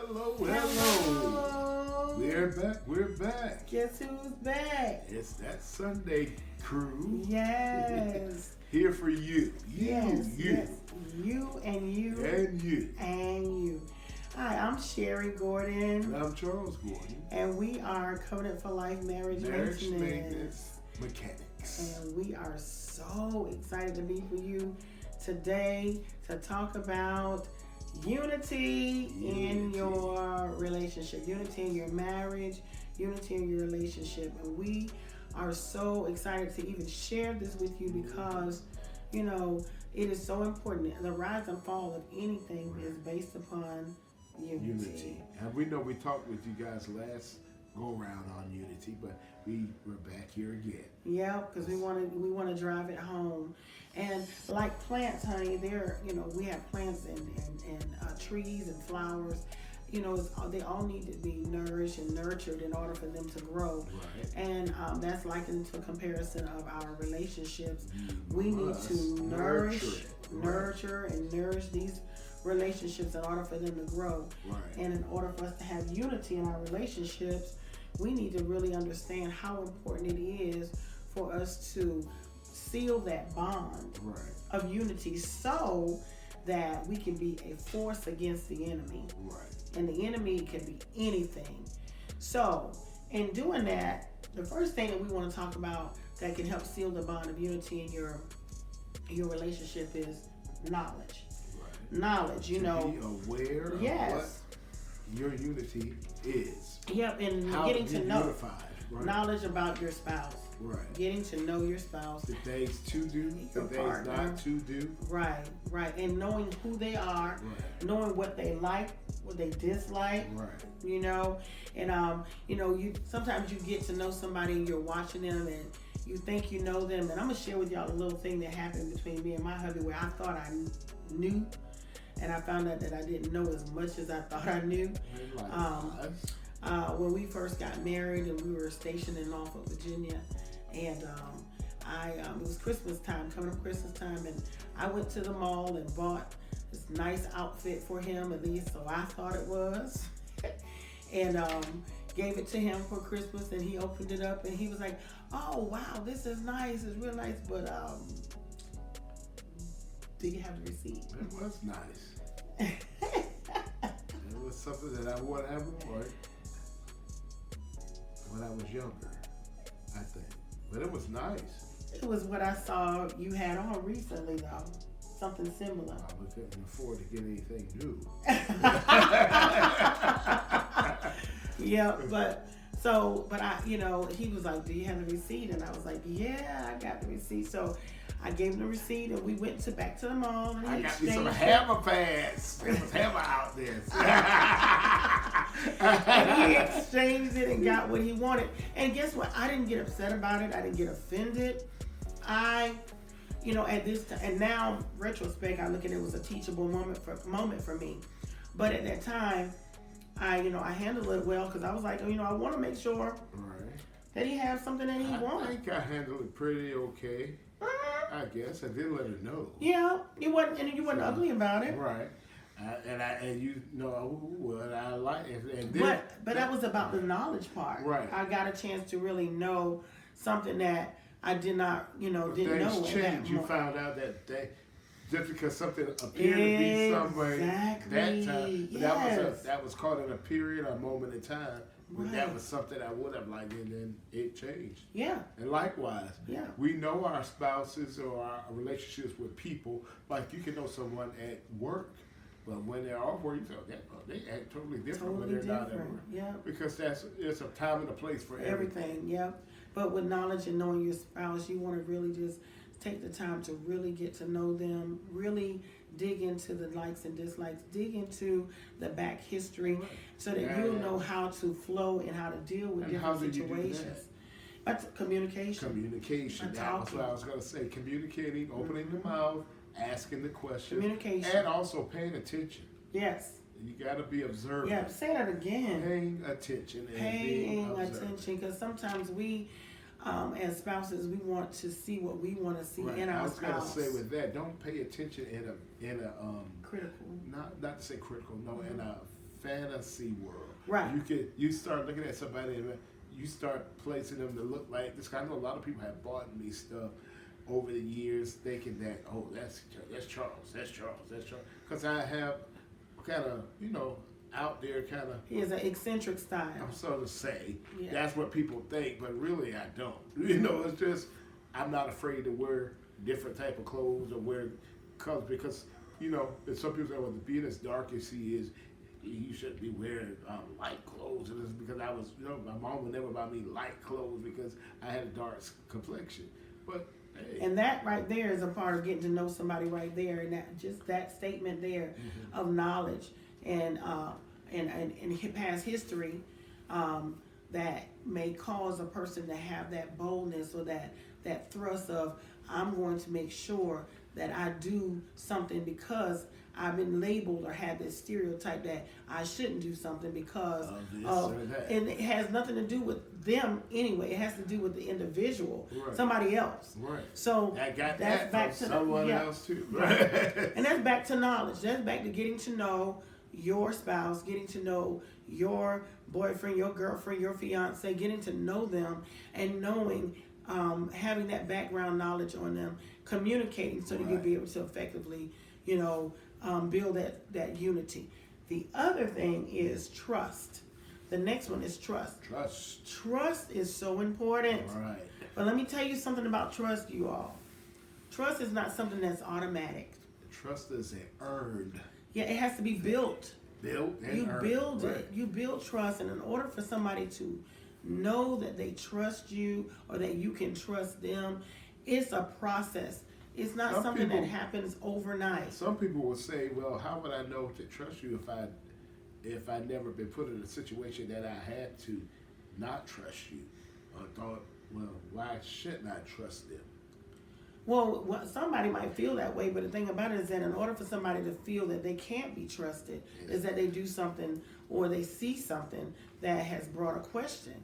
Hello. Hello. We're back. Guess who's back? It's that Sunday crew. Yes. Here for you. Yes. You and you. And you. And you. Hi, I'm Sherry Gordon. And I'm Charles Gordon. And we are Covenant for Life Marriage Maintenance Mechanics. And we are so excited to be for you today to talk about unity in your relationship, unity in your marriage, unity in your relationship. And we are so excited to even share this with you because, you know, it is so important. The rise and fall of anything is based upon unity. And we know we talked with you guys last go around on unity, but we're back here again. Yeah, because we want to drive it home. And like plants, honey, we have plants and trees and flowers. You know, they all need to be nourished and nurtured in order for them to grow. Right. And that's likened to a comparison of our relationships. We need to nurture and nourish these relationships in order for them to grow. Right. And in order for us to have unity in our relationships, we need to really understand how important it is for us to seal that bond of unity so that we can be a force against the enemy. Right. And the enemy can be anything. So, in doing that, the first thing that we want to talk about that can help seal the bond of unity in your relationship is knowledge. Right. Knowledge, to be aware of what your unity is. Yep, and how getting to know unified. Right. Knowledge about your spouse. Right. Getting to know your spouse. The things to do, the things not to do. Right. And knowing who they are, knowing what they like, what they dislike. Right. You know, and you sometimes you get to know somebody and you're watching them and you think you know them. And I'm gonna share with y'all a little thing that happened between me and my hubby where I thought I knew, and I found out that I didn't know as much as I thought I knew. When we first got married and we were stationed in Norfolk, Virginia, and it was Christmas time, coming up Christmas time, and I went to the mall and bought this nice outfit for him, at least so I thought it was, and gave it to him for Christmas, and he opened it up and he was like, "Oh wow, this is nice, it's real nice, but do you have the receipt?" It was nice. It was something that I would have worn when I was younger, I think. But it was nice. It was what I saw you had on recently, though. Something similar. We couldn't afford to get anything new. Yeah, but I, he was like, "Do you have the receipt?" And I was like, "Yeah, I got the receipt." So I gave him the receipt, and we went back to the mall. And I got me some hammer pads. There was hammer out there. And he exchanged it and got what he wanted. And guess what? I didn't get upset about it. I didn't get offended. At this time, and now retrospect, I look at it was a teachable moment for me. But at that time, I handled it well because I was like, I want to make sure that he has something that he wants. I think I handled it pretty okay. I guess I did let her know. Yeah, you wasn't ugly about it. Right. And you know what I like. But that was about the knowledge part. Right. I got a chance to really know something that I did not, didn't know. Things changed. You found out that just because something appeared to be some way that time, that was called in a period, a moment in time. When that was something I would have liked, and then it changed. Yeah. And likewise, we know our spouses or our relationships with people. Like you can know someone at work, but when they're off work, you say, they act totally different when they're not at work. Yeah. Because it's a time and a place for everything. Yeah. But with knowledge and knowing your spouse, you want to really just take the time to really get to know them, really dig into the likes and dislikes, dig into the back history so that you'll know how to flow and how to deal with different situations. That's communication. Communication. That was what I was going to say. Communicating, opening the mouth, asking the question. Communication. And also paying attention. Yes. You got to be observant. Yeah, say that again. Paying attention. Paying attention, because sometimes we, as spouses, we want to see what we want to see in our spouse. I was going to say with that, don't pay attention in a critical. Not to say critical. No, in a fantasy world. Right. You start looking at somebody and you start placing them to look like this. I know a lot of people have bought me stuff over the years thinking that, oh, that's Charles, that's Charles, that's Charles. Because I have kind of, out there kind of. He has an eccentric style. I'm so to say. Yeah. That's what people think, but really I don't. It's just, I'm not afraid to wear different type of clothes or wear colors because, and some people say, well, being as dark as he is, you shouldn't be wearing light clothes. And it's because I was, my mom would never buy me light clothes because I had a dark complexion. But hey. And that right there is a part of getting to know somebody right there, and that statement there of knowledge and past history that may cause a person to have that boldness or that thrust of, I'm going to make sure that I do something because I've been labeled or had this stereotype that I shouldn't do something because and it has nothing to do with them anyway. It has to do with the individual, right. Somebody else. Right. So that's back to someone else too. Right. And that's back to knowledge. That's back to getting to know your spouse, getting to know your boyfriend, your girlfriend, your fiance, getting to know them and knowing, having that background knowledge on them, communicating so that you'll be able to effectively, build that unity. The other thing is trust. The next one is trust. Trust is so important. Right. But let me tell you something about trust, you all. Trust is not something that's automatic. Trust is earned. Yeah, it has to be built. Built and you earned. Build it. Right. You build trust, and in order for somebody to know that they trust you or that you can trust them, it's a process. It's not something that happens overnight. Some people will say, well, how would I know to trust you if I never been put in a situation that I had to not trust you? Or thought, well, why shouldn't I trust them? Well, somebody might feel that way, but the thing about it is that in order for somebody to feel that they can't be trusted, is that they do something or they see something that has brought a question.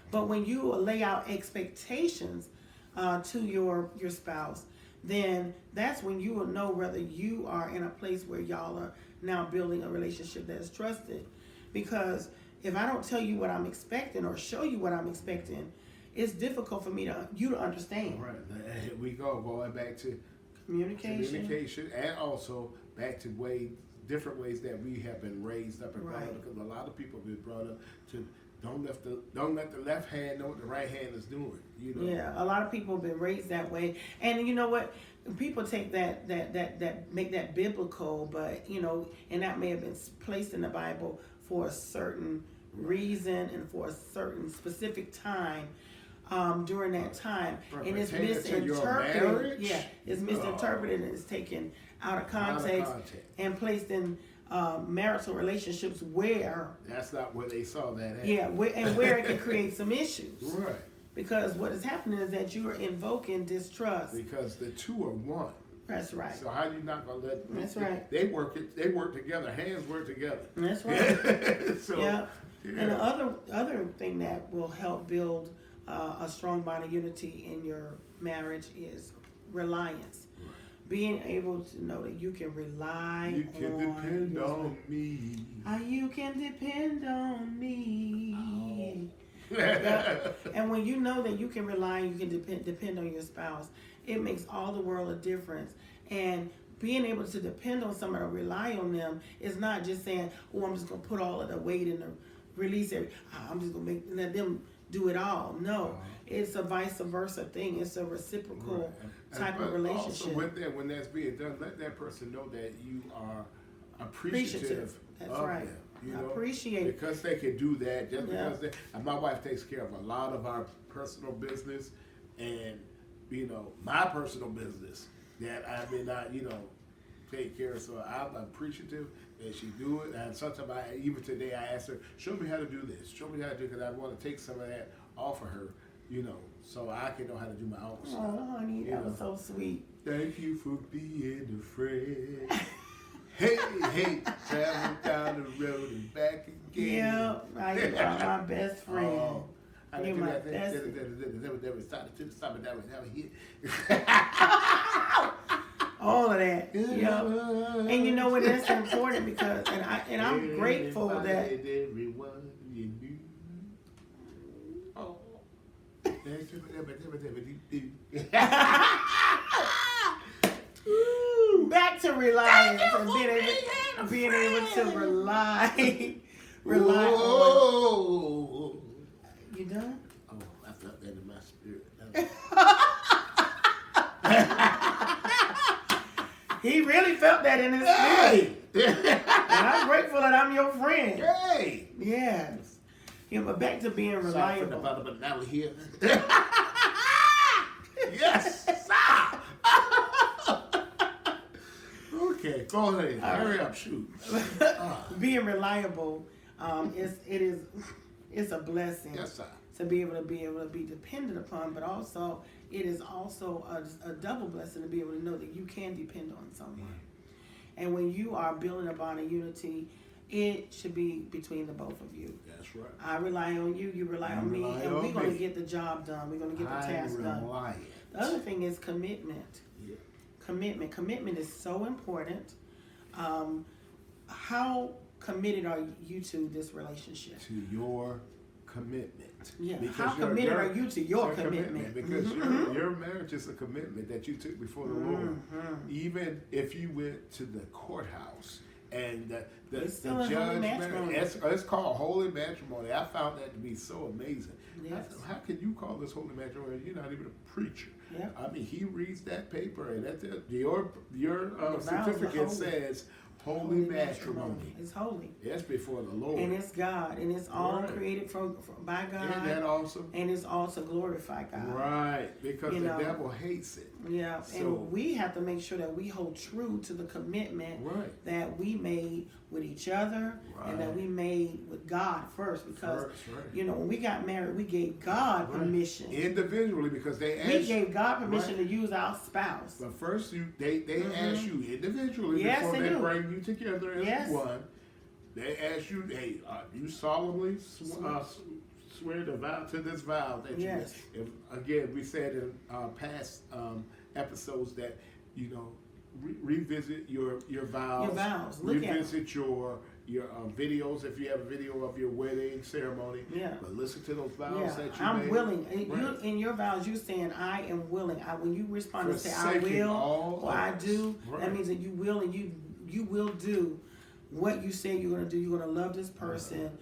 But when you lay out expectations to your spouse, then that's when you will know whether you are in a place where y'all are now building a relationship that is trusted. Because if I don't tell you what I'm expecting or show you what I'm expecting, it's difficult for you to understand. Right. We going back to communication and also back to different ways that we have been raised up and brought up, because a lot of people have been brought up to don't let the left hand know what the right hand is doing. Yeah, a lot of people have been raised that way, and you know what? People take that make that biblical, but and that may have been placed in the Bible for a certain reason and for a certain specific time. During that time, and it's misinterpreted. Yeah, it's misinterpreted and it's taken out of context and placed in marital relationships where that's not where they saw that at. Yeah, where it can create some issues. Right. Because what is happening is that you are invoking distrust. Because the two are one. That's right. So how you not gonna let? That's right. They work together. Hands work together. That's right. So, yeah. And the other thing that will help build a strong bond of unity in your marriage is reliance. Right. Being able to know that you can rely you can depend on me. You can depend on me. And when you know that you can rely and you can depend on your spouse, it makes all the world a difference. And being able to depend on somebody or rely on them is not just saying, oh, I'm just going to put all of the weight in the release. I'm just going to let them do it all. No, it's a vice versa thing. It's a reciprocal type of relationship. Also with that, when that's being done, let that person know that you are appreciative. That's of right. them, appreciate it. Because they can do that. Just because my wife takes care of a lot of our personal business and my personal business that I may not take care of. So I'm appreciative that she do it. And sometimes even today I asked her, show me how to do this. Show me how to do it, because I want to take some of that off of her, so I can know how to do my own stuff. Oh, honey, that was so sweet. Thank you for being a friend. Hey, travel down the road and back again. Yeah, you are my best friend. You're my best friend. all of that. Yeah. And you know what? That's important because, and I'm grateful that. Everyone you knew. Oh. Back to reliance and being able to rely on. You done? Oh, I felt that in my spirit. He really felt that in his spirit. And I'm grateful that I'm your friend. Hey. Yes. Yeah, but back to being reliable. From the bottom, but now we're here. Yes. Okay, go ahead. Hurry up, shoot. Being reliable, it's a blessing. Yes, sir. To be able to be dependent upon, but also it is also a double blessing to be able to know that you can depend on someone. And when you are building a bond of unity, it should be between the both of you. That's right. I rely on you, you rely on me, and we're going to get the job done. We're going to get the task done. The other thing is commitment. Yeah. Commitment is so important. How committed are you to this relationship? To your commitment. Yeah. Because how committed are you to your commitment? Because your marriage is a commitment that you took before the Lord. Even if you went to the courthouse and the judge, it's called holy matrimony. I found that to be so amazing. Yes. How can you call this holy matrimony? You're not even a preacher. Yep. I mean, he reads that paper, and your certificate says holy matrimony. It's holy. It's before the Lord. And it's God. And it's all created by God. Isn't that awesome? And it's also glorified God. Right. Because the devil hates it. Yeah. So, and we have to make sure that we hold true to the commitment that we made with each other and that we made with God first. Because, when we got married, we gave God permission. Individually, because they asked. We gave God permission to use our spouse. But first, they ask you individually before they bring you together as one. They ask you, hey, you solemnly swear to this vow that you. Again, we said in past episodes that revisit your vows. Your vows. Revisit your videos if you have a video of your wedding ceremony. Yeah. But listen to those vows that you made. I'm willing. In your vows, you're saying I am willing. When you respond and say I will or I do, that means that you will and you will do what you say you're going to do. You're going to love this person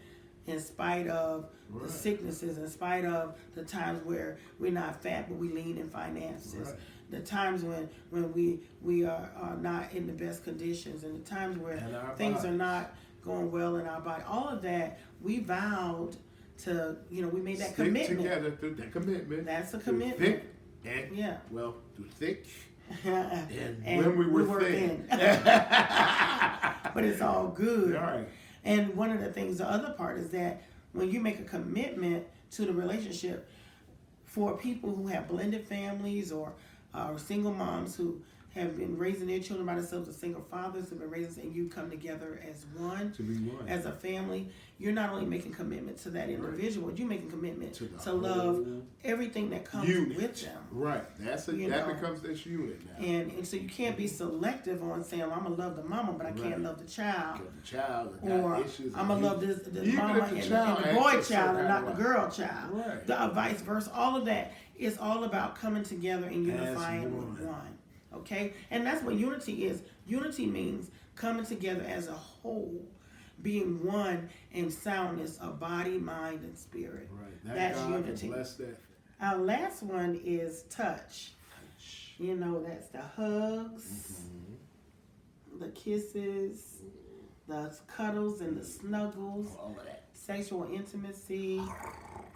in spite of the sicknesses, in spite of the times where we're not fat but we lean in finances. The times when we are not in the best conditions, and the times where things are not going well in our body. All of that, we vowed to, we made that commitment. Together through that commitment. That's a commitment. Through thick and when we were thin. But it's all good. Right. And one of the things, the other part is that when you make a commitment to the relationship, for people who have blended families or single moms who have been raising their children by themselves, or single fathers who have been raising, and you come together as one, to be one, as a family, you're not only making commitment to that individual, you're making commitment to love everything that comes with them. Right. That becomes this unit now. And so you can't be selective on saying, well, I'm going to love the mama, but I can't love the child. Or I'm going to love this mama and the boy child and not the girl child. Right. Vice versa. All of that is all about coming together and unifying with one. Okay? And that's what unity is. Unity means coming together as a whole, being one in soundness of body, mind, and spirit. Right. That's unity. Our last one is touch. That's the hugs, the kisses, the cuddles and the snuggles, all of that. Sexual intimacy,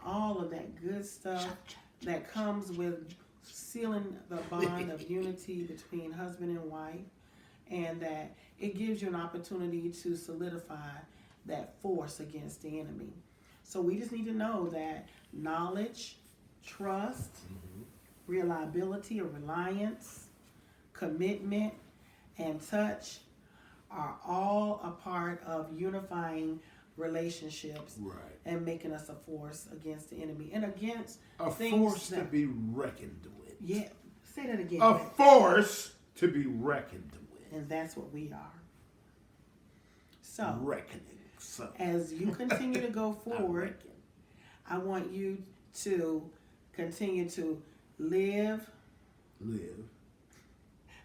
all of that good stuff that comes with sealing the bond of unity between husband and wife, and that it gives you an opportunity to solidify that force against the enemy. So we just need to know that knowledge, trust, reliability or reliance, commitment, and touch are all a part of unifying relationships and making us a force against the enemy and against a things force to be reckoned with. Yeah, say that again. A force to be reckoned with. And that's what we are. So, reckoning. So, as you continue to go forward, I want you to continue to live,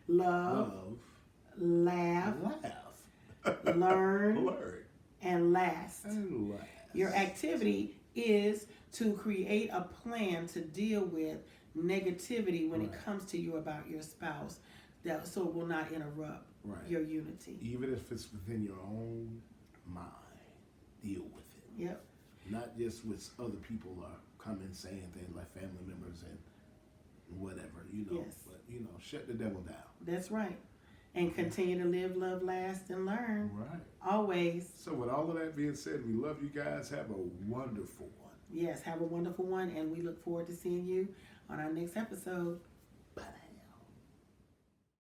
love, laugh, learn, and last. Your activity is to create a plan to deal with negativity when it comes to you about your spouse, so it will not interrupt your unity. Even if it's within your own mind, deal with it. Yep. Not just with other people are coming saying things like family members and whatever, Yes. But, shut the devil down. That's right. And continue to live, love, last, and learn. Right. Always. So with all of that being said, we love you guys. Have a wonderful one. Yes, have a wonderful one. And we look forward to seeing you on our next episode.